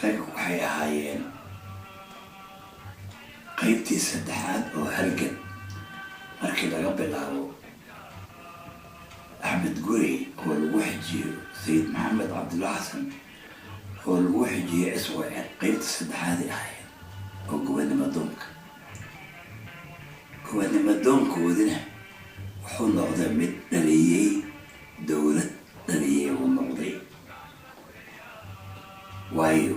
rag waxay ahaayeen qaybtii saddexaad oo halgan markii laga bilaabo axmed gurey oo lagu xejiyo sayid maxamed cabdulla xasan oo lagu xejiyo iswaaciil qaybta saddexaadii ahaayeen oo gobonimo doonkoodina wuxuu noqday mid dhaliyey dowlad dhaliyey uu noqday waayo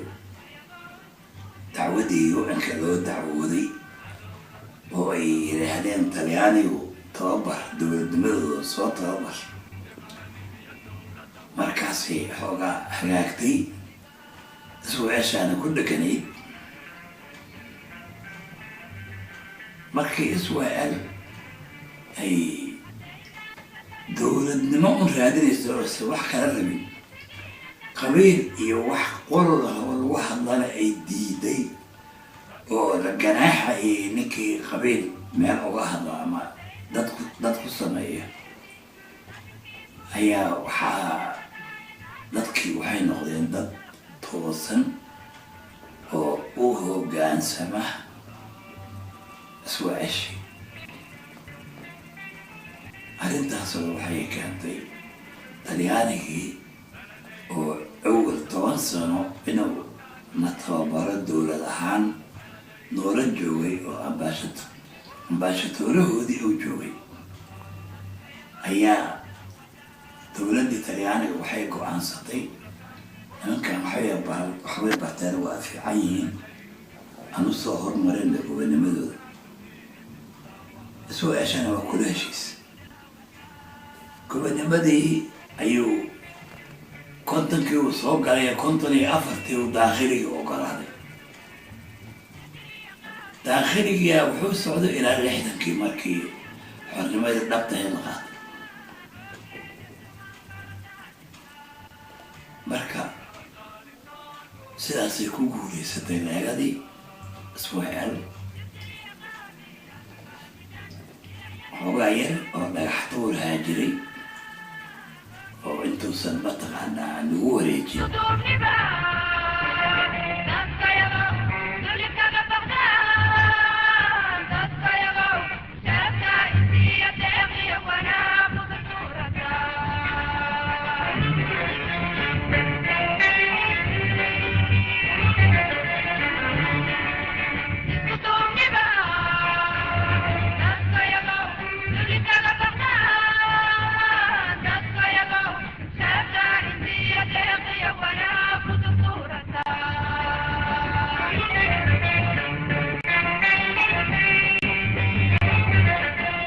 dacwadii UN-ka loo dacwooday oo ay yidhaahdeen talyaanigu tababar dowladnimadooda soo tababar markaasay xoogaa hagaagtay iswaaciishaana ku dheganayd markii iswaaciil ay dowladnimo un raadinayso ose wax kala rabin qabiil iyo wax qolol ah oo lagu hadlana ay diiday oo la ganaaxa iyo ninkii qabiil meel uga hadla ama dad ku sameeya ayaa dadkii waxay noqdeen dad toosan oo u hoggaansama iswaaciishii arrintaasoo waxay keentay talyaanigii oo awal 10 sano inuu na tababaro dowlad ahaan noola joogay oo ambaashatoolahoodii uu joogay ayaa dowladdii talyaaniga waxay go-aansatay nimankan waxbay barteen waa fiican yihiin aan u soo hormarina gobonimadooda iswaaciishana waa kula heshiis gobonimadii ayuu 50kii uu soo galay 54 uu daakhiliga ogolaaday daakhiligiyaa wuxuu socday ilaa 60kii markii xornimadii dhabtahay la qaatay marka sidaasay ku guulaysatay leegadii iswaaciil xoogaa yar oo dhagax tuurahaa jiray oo intuusan mataqaanaa lagu wareejin